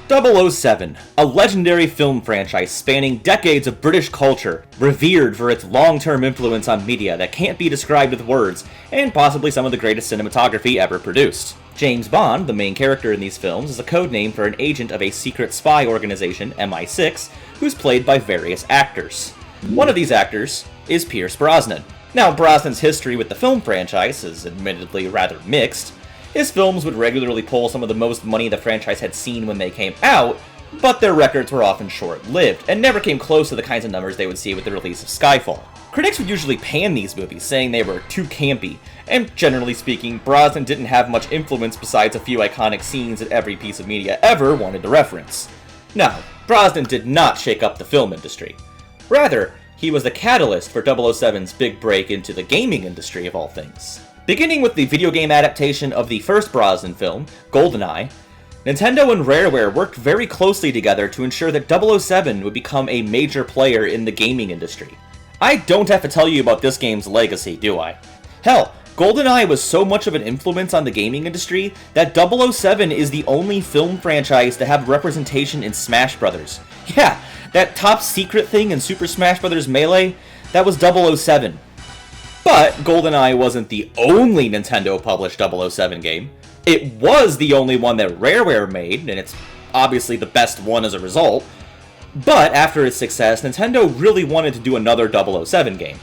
007, a legendary film franchise spanning decades of British culture, revered for its long-term influence on media that can't be described with words, and possibly some of the greatest cinematography ever produced. James Bond, the main character in these films, is a code name for an agent of a secret spy organization, MI6, who's played by various actors. One of these actors is Pierce Brosnan. Now, Brosnan's history with the film franchise is admittedly rather mixed. His films would regularly pull some of the most money the franchise had seen when they came out, but their records were often short-lived, and never came close to the kinds of numbers they would see with the release of Skyfall. Critics would usually pan these movies, saying they were too campy, and generally speaking, Brosnan didn't have much influence besides a few iconic scenes that every piece of media ever wanted to reference. Now, Brosnan did not shake up the film industry. Rather, he was the catalyst for 007's big break into the gaming industry of all things. Beginning with the video game adaptation of the first Brosnan film, GoldenEye, Nintendo and Rareware worked very closely together to ensure that 007 would become a major player in the gaming industry. I don't have to tell you about this game's legacy, do I? Hell, GoldenEye was so much of an influence on the gaming industry that 007 is the only film franchise to have representation in Smash Bros. Yeah, that top secret thing in Super Smash Bros. Melee, that was 007. But GoldenEye wasn't the only Nintendo-published 007 game. It was the only one that Rareware made, and it's obviously the best one as a result. But after its success, Nintendo really wanted to do another 007 game.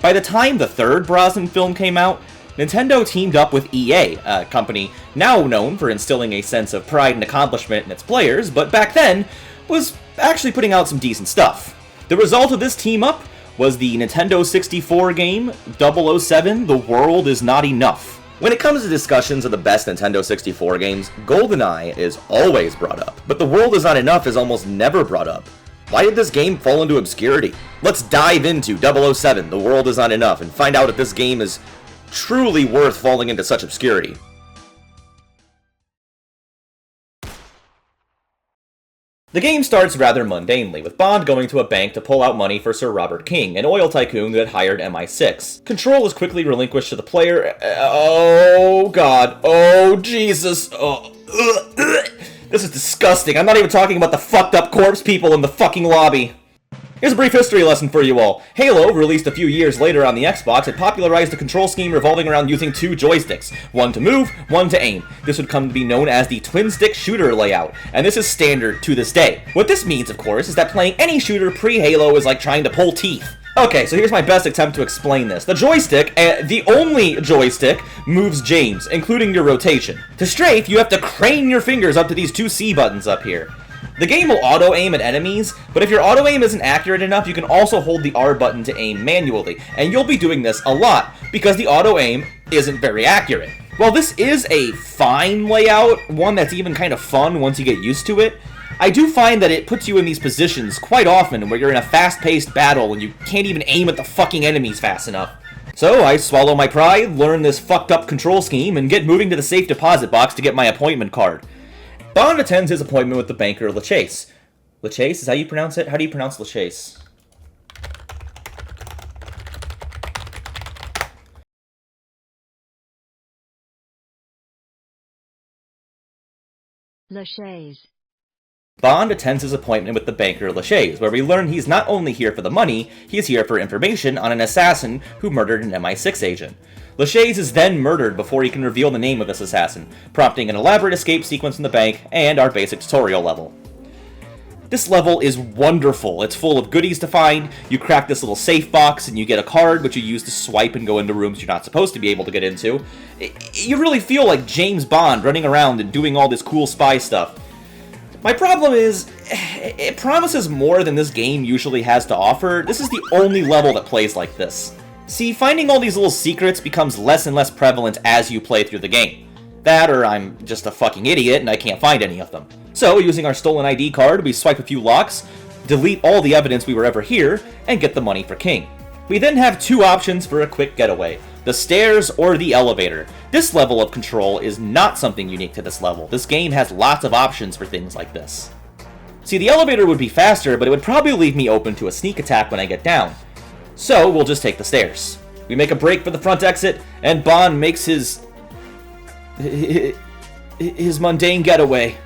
By the time the third Brosnan film came out, Nintendo teamed up with EA, a company now known for instilling a sense of pride and accomplishment in its players, but back then was actually putting out some decent stuff. The result of this team-up was the Nintendo 64 game, 007: The World Is Not Enough. When it comes to discussions of the best Nintendo 64 games, GoldenEye is always brought up, but The World Is Not Enough is almost never brought up. Why did this game fall into obscurity? Let's dive into 007: The World Is Not Enough and find out if this game is truly worth falling into such obscurity. The game starts rather mundanely, with Bond going to a bank to pull out money for Sir Robert King, an oil tycoon who had hired MI6. Control is quickly relinquished to the player. Oh god. Oh Jesus. This is disgusting. I'm not even talking about the fucked up corpse people in the fucking lobby. Here's a brief history lesson for you all. Halo, released a few years later on the Xbox, had popularized a control scheme revolving around using two joysticks. One to move, one to aim. This would come to be known as the twin-stick shooter layout, and this is standard to this day. What this means, of course, is that playing any shooter pre-Halo is like trying to pull teeth. Okay, so here's my best attempt to explain this. The joystick, the only joystick, moves James, including your rotation. To strafe, you have to crane your fingers up to these two C buttons up here. The game will auto-aim at enemies, but if your auto-aim isn't accurate enough, you can also hold the R button to aim manually, and you'll be doing this a lot, because the auto-aim isn't very accurate. While this is a fine layout, one that's even kind of fun once you get used to it, I do find that it puts you in these positions quite often where you're in a fast-paced battle and you can't even aim at the fucking enemies fast enough. So I swallow my pride, learn this fucked up control scheme, and get moving to the safe deposit box to get my appointment card. Bond attends his appointment with the banker LaChase. LaChase, is how you pronounce it? How do you pronounce LaChase? LaChase. Bond attends his appointment with the banker LaChase, where we learn he's not only here for the money, he's here for information on an assassin who murdered an MI6 agent. LaChase is then murdered before he can reveal the name of this assassin, prompting an elaborate escape sequence in the bank and our basic tutorial level. This level is wonderful. It's full of goodies to find. You crack this little safe box and you get a card which you use to swipe and go into rooms you're not supposed to be able to get into. You really feel like James Bond running around and doing all this cool spy stuff. My problem is, it promises more than this game usually has to offer. This is the only level that plays like this. See, finding all these little secrets becomes less and less prevalent as you play through the game. That, or I'm just a fucking idiot and I can't find any of them. So, using our stolen ID card, we swipe a few locks, delete all the evidence we were ever here, and get the money for King. We then have two options for a quick getaway: the stairs or the elevator. This level of control is not something unique to this level. This game has lots of options for things like this. See, the elevator would be faster, but it would probably leave me open to a sneak attack when I get down. So, we'll just take the stairs. We make a break for the front exit, and Bond makes his mundane getaway.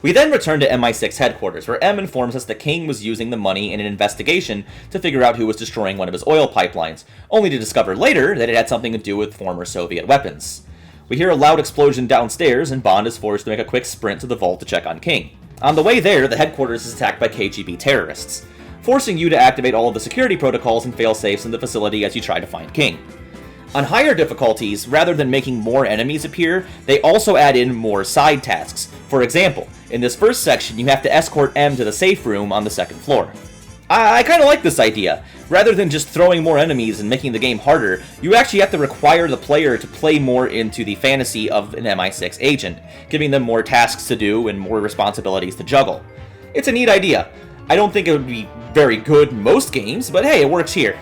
We then return to MI6 Headquarters, where M informs us that King was using the money in an investigation to figure out who was destroying one of his oil pipelines, only to discover later that it had something to do with former Soviet weapons. We hear a loud explosion downstairs, and Bond is forced to make a quick sprint to the vault to check on King. On the way there, the headquarters is attacked by KGB terrorists, forcing you to activate all of the security protocols and failsafes in the facility as you try to find King. On higher difficulties, rather than making more enemies appear, they also add in more side tasks. For example, in this first section, you have to escort M to the safe room on the second floor. I kind of like this idea. Rather than just throwing more enemies and making the game harder, you actually have to require the player to play more into the fantasy of an MI6 agent, giving them more tasks to do and more responsibilities to juggle. It's a neat idea. I don't think it would be very good in most games, but hey, it works here.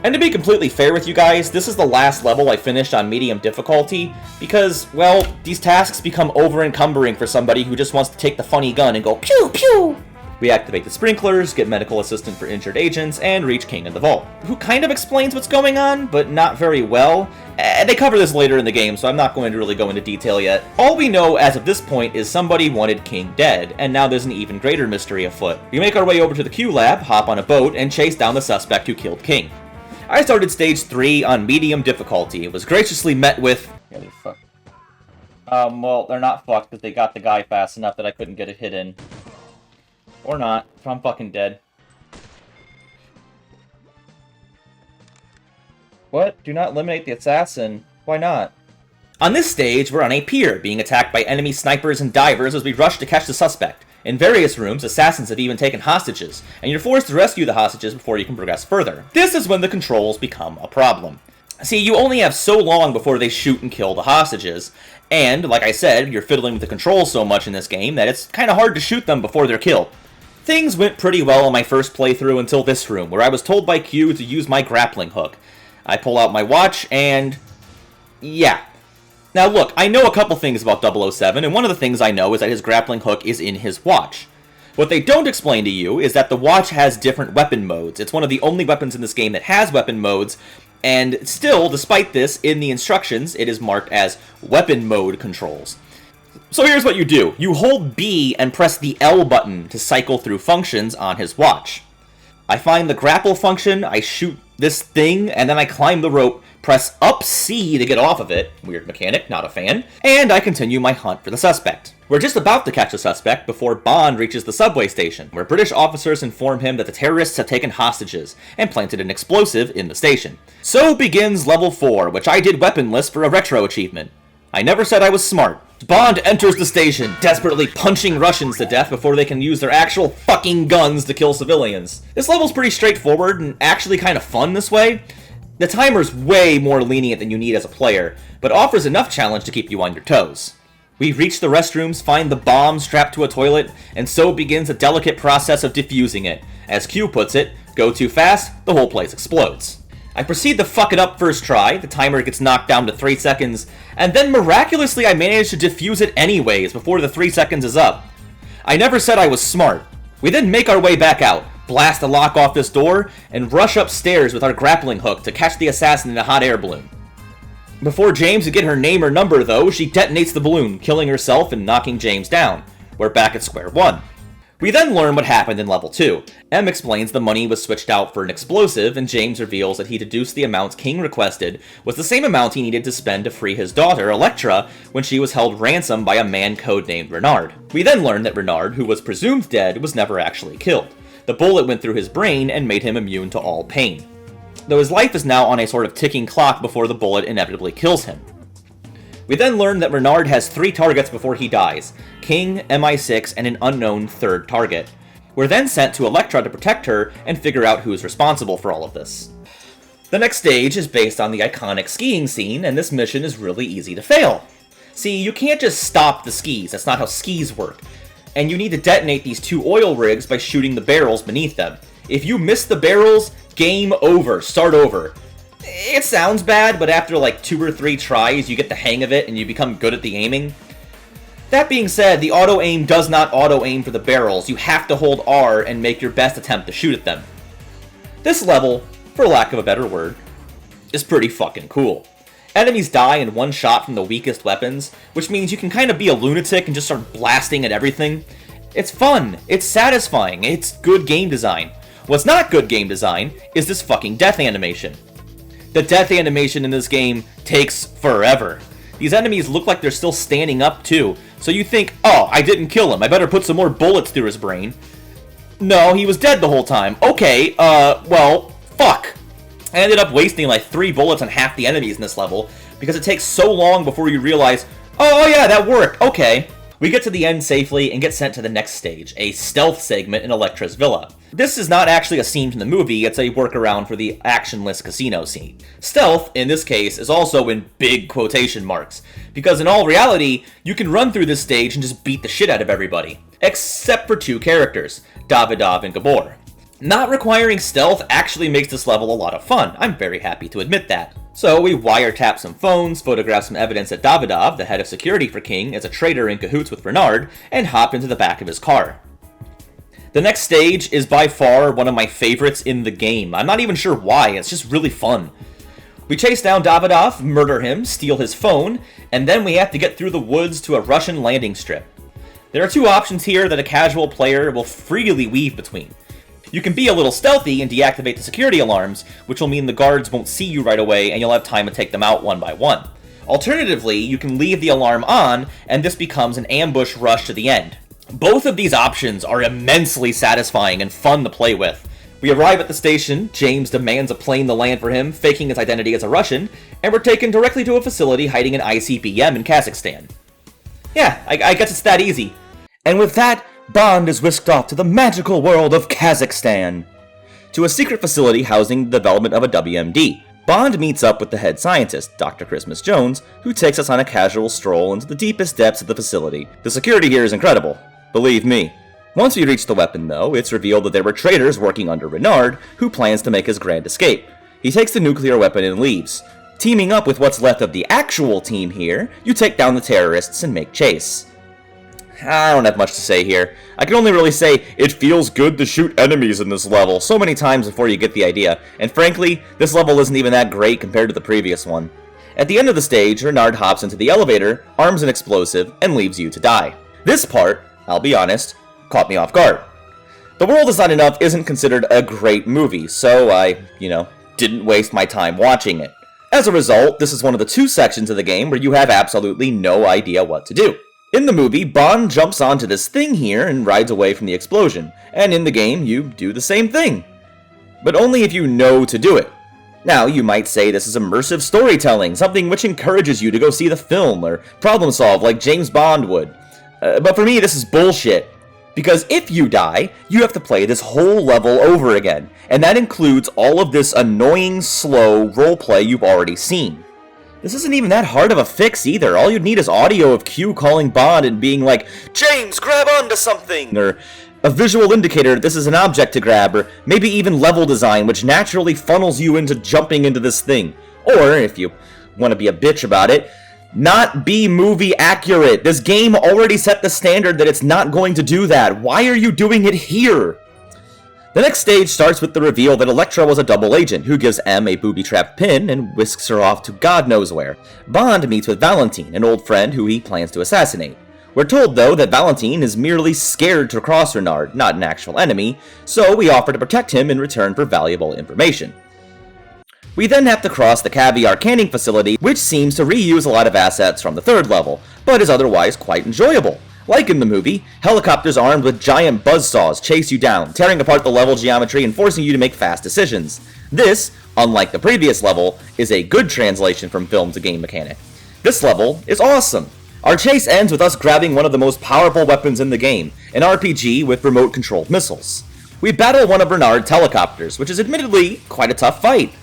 And to be completely fair with you guys, this is the last level I finished on medium difficulty, because, well, these tasks become over-encumbering for somebody who just wants to take the funny gun and go pew pew! We activate the sprinklers, get medical assistance for injured agents, and reach King in the vault, who kind of explains what's going on, but not very well. And they cover this later in the game, so I'm not going to really go into detail yet. All we know as of this point is somebody wanted King dead, and now there's an even greater mystery afoot. We make our way over to the Q lab, hop on a boat, and chase down the suspect who killed King. I started stage 3 on medium difficulty. It was graciously met with... Yeah, they're fucked. Well, they're not fucked because they got the guy fast enough that I couldn't get a hit in. Or not, if I'm fucking dead. What? Do not eliminate the assassin. Why not? On this stage, we're on a pier, being attacked by enemy snipers and divers as we rush to catch the suspect. In various rooms, assassins have even taken hostages, and you're forced to rescue the hostages before you can progress further. This is when the controls become a problem. See, you only have so long before they shoot and kill the hostages, and, like I said, you're fiddling with the controls so much in this game that it's kinda hard to shoot them before they're killed. Things went pretty well on my first playthrough until this room, where I was told by Q to use my grappling hook. I pull out my watch, and... yeah. Now look, I know a couple things about 007, and one of the things I know is that his grappling hook is in his watch. What they don't explain to you is that the watch has different weapon modes. It's one of the only weapons in this game that has weapon modes, and still, despite this, in the instructions, it is marked as weapon mode controls. So here's what you do. You hold B and press the L button to cycle through functions on his watch. I find the grapple function, I shoot this thing, and then I climb the rope, press up C to get off of it, weird mechanic, not a fan, and I continue my hunt for the suspect. We're just about to catch the suspect before Bond reaches the subway station, where British officers inform him that the terrorists have taken hostages and planted an explosive in the station. So begins level 4, which I did weaponless for a retro achievement. I never said I was smart. Bond enters the station, desperately punching Russians to death before they can use their actual fucking guns to kill civilians. This level's pretty straightforward and actually kind of fun this way. The timer's way more lenient than you need as a player, but offers enough challenge to keep you on your toes. We reach the restrooms, find the bomb strapped to a toilet, and so begins a delicate process of defusing it. As Q puts it, go too fast, the whole place explodes. I proceed to fuck it up first try, the timer gets knocked down to 3 seconds, and then miraculously I manage to defuse it anyways before the 3 seconds is up. I never said I was smart. We then make our way back out, blast the lock off this door, and rush upstairs with our grappling hook to catch the assassin in a hot air balloon. Before James could get her name or number though, she detonates the balloon, killing herself and knocking James down. We're back at square one. We then learn what happened in level 2. M explains the money was switched out for an explosive, and James reveals that he deduced the amount King requested was the same amount he needed to spend to free his daughter, Electra, when she was held ransom by a man codenamed Renard. We then learn that Renard, who was presumed dead, was never actually killed. The bullet went through his brain and made him immune to all pain, though his life is now on a sort of ticking clock before the bullet inevitably kills him. We then learn that Renard has 3 targets before he dies: King, MI6, and an unknown third target. We're then sent to Electra to protect her and figure out who's responsible for all of this. The next stage is based on the iconic skiing scene, and this mission is really easy to fail. See, you can't just stop the skis, that's not how skis work. And you need to detonate these 2 oil rigs by shooting the barrels beneath them. If you miss the barrels, game over, start over. It sounds bad, but after like 2 or 3 tries, you get the hang of it and you become good at the aiming. That being said, the auto-aim does not auto-aim for the barrels. You have to hold R and make your best attempt to shoot at them. This level, for lack of a better word, is pretty fucking cool. Enemies die in 1 shot from the weakest weapons, which means you can kind of be a lunatic and just start blasting at everything. It's fun, it's satisfying, it's good game design. What's not good game design is this fucking death animation. The death animation in this game takes forever. These enemies look like they're still standing up too, so you think, oh, I didn't kill him, I better put some more bullets through his brain. No, he was dead the whole time. Okay, well, fuck. I ended up wasting like 3 bullets on half the enemies in this level, because it takes so long before you realize, oh yeah, that worked, okay. We get to the end safely and get sent to the next stage, a stealth segment in Electras Villa. This is not actually a scene from the movie, it's a workaround for the actionless casino scene. Stealth, in this case, is also in big quotation marks, because in all reality, you can run through this stage and just beat the shit out of everybody. Except for 2 characters, Davidov and Gabor. Not requiring stealth actually makes this level a lot of fun, I'm very happy to admit that. So we wiretap some phones, photograph some evidence that Davidov, the head of security for King, is a traitor in cahoots with Renard, and hop into the back of his car. The next stage is by far one of my favorites in the game. I'm not even sure why, it's just really fun. We chase down Davidov, murder him, steal his phone, and then we have to get through the woods to a Russian landing strip. There are 2 options here that a casual player will freely weave between. You can be a little stealthy and deactivate the security alarms, which will mean the guards won't see you right away and you'll have time to take them out one by one. Alternatively, you can leave the alarm on, and this becomes an ambush rush to the end. Both of these options are immensely satisfying and fun to play with. We arrive at the station, James demands a plane to land for him, faking his identity as a Russian, and we're taken directly to a facility hiding an ICBM in Kazakhstan. Yeah, I guess it's that easy. And with that, Bond is whisked off to the magical world of Kazakhstan, to a secret facility housing the development of a WMD. Bond meets up with the head scientist, Dr. Christmas Jones, who takes us on a casual stroll into the deepest depths of the facility. The security here is incredible, believe me. Once we reach the weapon, though, it's revealed that there were traitors working under Renard, who plans to make his grand escape. He takes the nuclear weapon and leaves. Teaming up with what's left of the actual team here, you take down the terrorists and make chase. I don't have much to say here. I can only really say, it feels good to shoot enemies in this level so many times before you get the idea, and frankly, this level isn't even that great compared to the previous one. At the end of the stage, Renard hops into the elevator, arms an explosive, and leaves you to die. This part, I'll be honest, caught me off guard. The World Is Not Enough isn't considered a great movie, so I, didn't waste my time watching it. As a result, this is one of the 2 sections of the game where you have absolutely no idea what to do. In the movie, Bond jumps onto this thing here and rides away from the explosion, and in the game, you do the same thing. But only if you know to do it. Now, you might say this is immersive storytelling, something which encourages you to go see the film or problem solve like James Bond would. But for me, this is bullshit. Because if you die, you have to play this whole level over again, and that includes all of this annoying, slow roleplay you've already seen. This isn't even that hard of a fix either. All you'd need is audio of Q calling Bond and being like, "James, grab onto something!" or a visual indicator that this is an object to grab, or maybe even level design, which naturally funnels you into jumping into this thing. Or, if you want to be a bitch about it, not be movie accurate. This game already set the standard that it's not going to do that. Why are you doing it here? The next stage starts with the reveal that Electra was a double agent who gives M a booby-trapped pin and whisks her off to God knows where. Bond meets with Valentine, an old friend who he plans to assassinate. We're told, though, that Valentine is merely scared to cross Renard, not an actual enemy, so we offer to protect him in return for valuable information. We then have to cross the Caviar Canning facility, which seems to reuse a lot of assets from the 3rd level, but is otherwise quite enjoyable. Like in the movie, helicopters armed with giant buzzsaws chase you down, tearing apart the level geometry and forcing you to make fast decisions. This, unlike the previous level, is a good translation from film to game mechanic. This level is awesome! Our chase ends with us grabbing one of the most powerful weapons in the game, an RPG with remote-controlled missiles. We battle one of Renard's helicopters, which is admittedly quite a tough fight,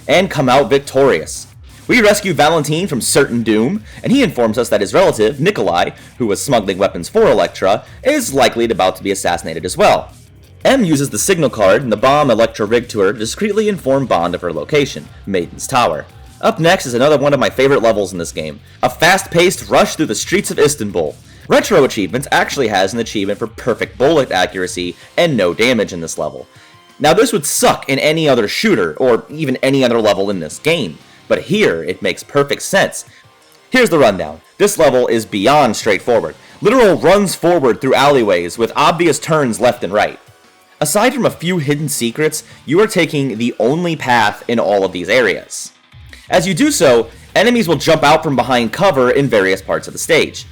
and come out victorious. We rescue Valentine from certain doom, and he informs us that his relative, Nikolai, who was smuggling weapons for Electra, is likely about to be assassinated as well. M uses the signal card and the bomb Electra rigged to her to discreetly inform Bond of her location, Maiden's Tower. Up next is another one of my favorite levels in this game, a fast-paced rush through the streets of Istanbul. Retro Achievements actually has an achievement for perfect bullet accuracy and no damage in this level. Now this would suck in any other shooter, or even any other level in this game. But here, it makes perfect sense. Here's the rundown. This level is beyond straightforward. literal runs forward through alleyways with obvious turns left and right. Aside from a few hidden secrets, you are taking the only path in all of these areas. As you do so, enemies will jump out from behind cover in various parts of the stage.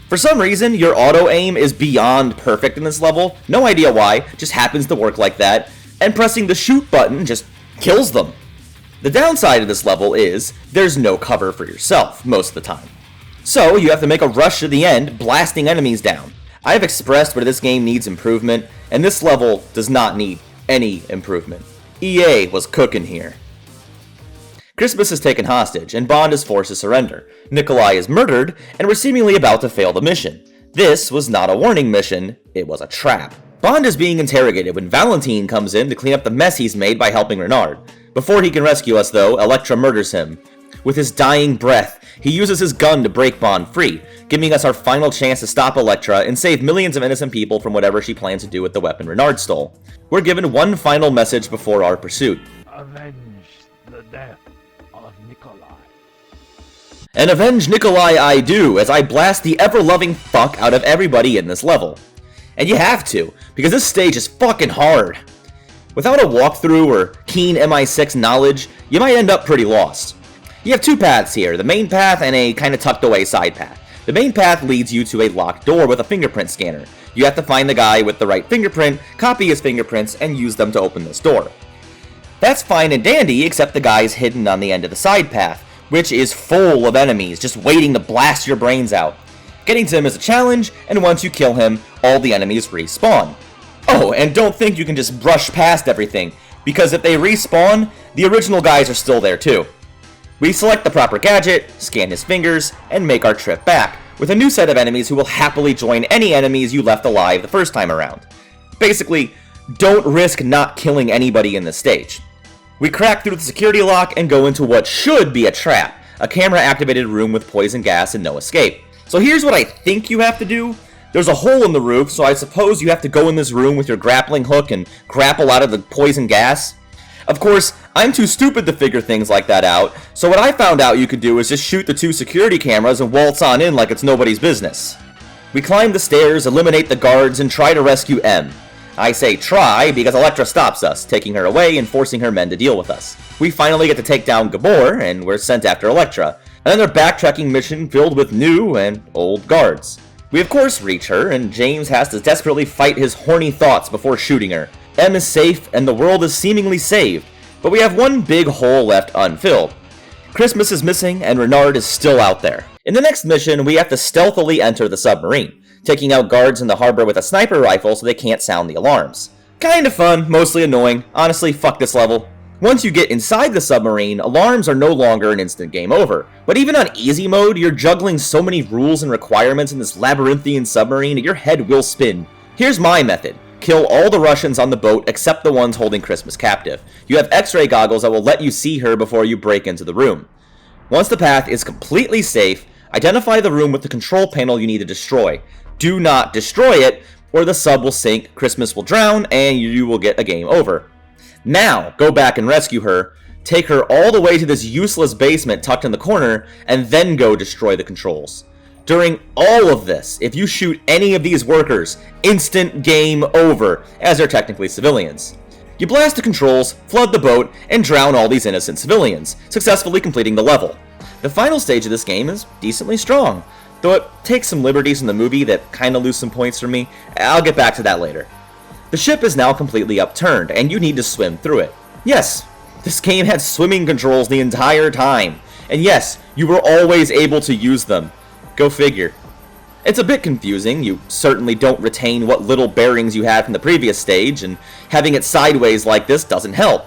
For some reason, your auto-aim is beyond perfect in this level, no idea why, just happens to work like that, and pressing the shoot button just kills them. The downside of this level is, there's no cover for yourself, most of the time. So, you have to make a rush to the end, blasting enemies down. I have expressed where this game needs improvement, and this level does not need any improvement. EA was cooking here. Christmas is taken hostage, and Bond is forced to surrender. Nikolai is murdered, and we're seemingly about to fail the mission. This was not a warning mission, it was a trap. Bond is being interrogated when Valentine comes in to clean up the mess he's made by helping Renard. Before he can rescue us, though, Electra murders him. With his dying breath, he uses his gun to break Bond free, giving us our final chance to stop Electra and save millions of innocent people from whatever she plans to do with the weapon Renard stole. We're given one final message before our pursuit. Avenge the death of Nikolai. And avenge Nikolai I do, as I blast the ever-loving fuck out of everybody in this level. And you have to, because this stage is fucking hard. Without a walkthrough or keen MI6 knowledge, you might end up pretty lost. You have two paths here, the main path and a kinda tucked away side path. The main path leads you to a locked door with a fingerprint scanner. You have to find the guy with the right fingerprint, copy his fingerprints, and use them to open this door. That's fine and dandy, except the guy's hidden on the end of the side path, which is full of enemies just waiting to blast your brains out. Getting to him is a challenge, and once you kill him, all the enemies respawn. Oh, and don't think you can just brush past everything, because if they respawn, the original guys are still there too. We select the proper gadget, scan his fingers, and make our trip back, with a new set of enemies who will happily join any enemies you left alive the first time around. Basically, don't risk not killing anybody in this stage. We crack through the security lock and go into what should be a trap, a camera-activated room with poison gas and no escape. So here's what I think you have to do. There's a hole in the roof, so I suppose you have to go in this room with your grappling hook and grapple out of the poison gas. Of course, I'm too stupid to figure things like that out, so what I found out you could do is just shoot the two security cameras and waltz on in like it's nobody's business. We climb the stairs, eliminate the guards, and try to rescue M. I say try because Electra stops us, taking her away and forcing her men to deal with us. We finally get to take down Gabor, and we're sent after Electra. Another backtracking mission filled with new and old guards. We of course reach her, and James has to desperately fight his horny thoughts before shooting her. M is safe, and the world is seemingly saved, but we have one big hole left unfilled. Christmas is missing, and Renard is still out there. In the next mission, we have to stealthily enter the submarine, taking out guards in the harbor with a sniper rifle so they can't sound the alarms. Kinda fun, mostly annoying. Honestly, fuck this level. Once you get inside the submarine, alarms are no longer an instant game over. But even on easy mode, you're juggling so many rules and requirements in this labyrinthian submarine that your head will spin. Here's my method. Kill all the Russians on the boat except the ones holding Christmas captive. You have X-ray goggles that will let you see her before you break into the room. Once the path is completely safe, identify the room with the control panel you need to destroy. Do not destroy it, or the sub will sink, Christmas will drown, and you will get a game over. Now, go back and rescue her, take her all the way to this useless basement tucked in the corner, and then go destroy the controls. During all of this, if you shoot any of these workers, instant game over, as they're technically civilians. You blast the controls, flood the boat, and drown all these innocent civilians, successfully completing the level. The final stage of this game is decently strong, though it takes some liberties in the movie that kinda lose some points for me. I'll get back to that later. The ship is now completely upturned, and you need to swim through it. Yes, this game had swimming controls the entire time, and yes, you were always able to use them. Go figure. It's a bit confusing, you certainly don't retain what little bearings you had from the previous stage, and having it sideways like this doesn't help.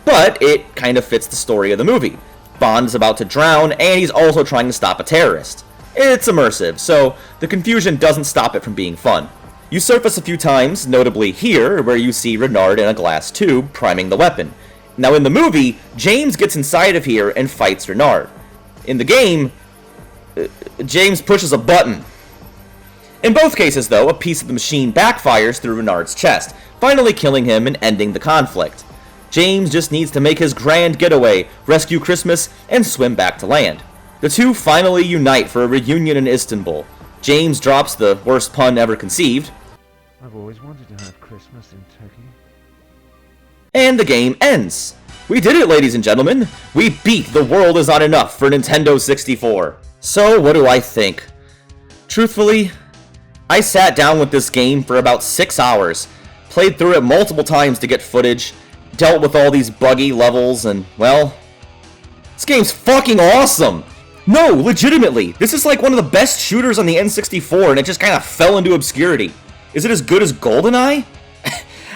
But it kind of fits the story of the movie. Bond's about to drown, and he's also trying to stop a terrorist. It's immersive, so the confusion doesn't stop it from being fun. You surface a few times, notably here, where you see Renard in a glass tube priming the weapon. Now in the movie, James gets inside of here and fights Renard. In the game, James pushes a button. In both cases, though, a piece of the machine backfires through Renard's chest, finally killing him and ending the conflict. James just needs to make his grand getaway, rescue Christmas, and swim back to land. The two finally unite for a reunion in Istanbul. James drops the worst pun ever conceived. I've always wanted to have Christmas in Turkey. And the game ends. We did it, ladies and gentlemen. We beat The World Is Not Enough for Nintendo 64. So, what do I think? Truthfully, I sat down with this game for about 6 hours, played through it multiple times to get footage, dealt with all these buggy levels, and, well, this game's fucking awesome! No, legitimately, this is like one of the best shooters on the N64, and it just kind of fell into obscurity. Is it as good as GoldenEye?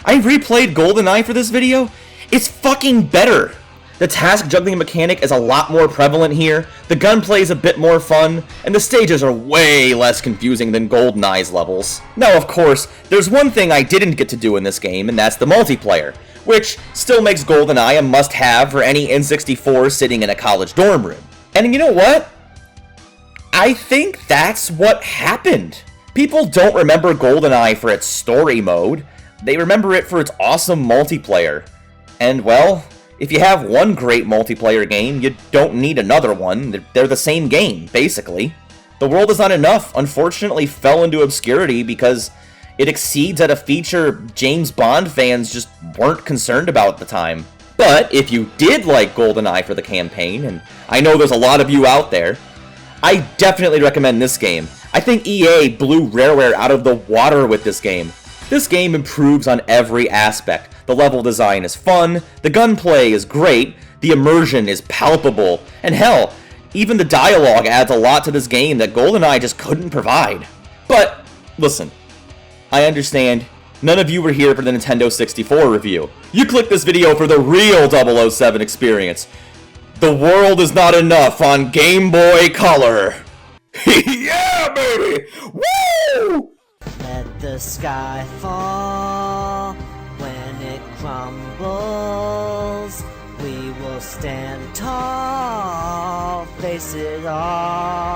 I replayed GoldenEye for this video. It's fucking better. The task juggling mechanic is a lot more prevalent here, the gunplay is a bit more fun, and the stages are way less confusing than GoldenEye's levels. Now, of course, there's one thing I didn't get to do in this game, and that's the multiplayer, which still makes GoldenEye a must-have for any N64 sitting in a college dorm room. And you know what? I think that's what happened. People don't remember GoldenEye for its story mode, they remember it for its awesome multiplayer. And well, if you have one great multiplayer game, you don't need another one. They're the same game, basically. The World Is Not Enough unfortunately fell into obscurity because it exceeds at a feature James Bond fans just weren't concerned about at the time. But if you did like GoldenEye for the campaign, and I know there's a lot of you out there, I definitely recommend this game. I think EA blew Rareware out of the water with this game. This game improves on every aspect. The level design is fun, the gunplay is great, the immersion is palpable, and hell, even the dialogue adds a lot to this game that GoldenEye just couldn't provide. But, listen, I understand none of you were here for the Nintendo 64 review. You clicked this video for the real 007 experience. The World Is Not Enough on Game Boy Color. Yeah, baby! Woo! Let the sky fall when it crumbles. We will stand tall, face it all.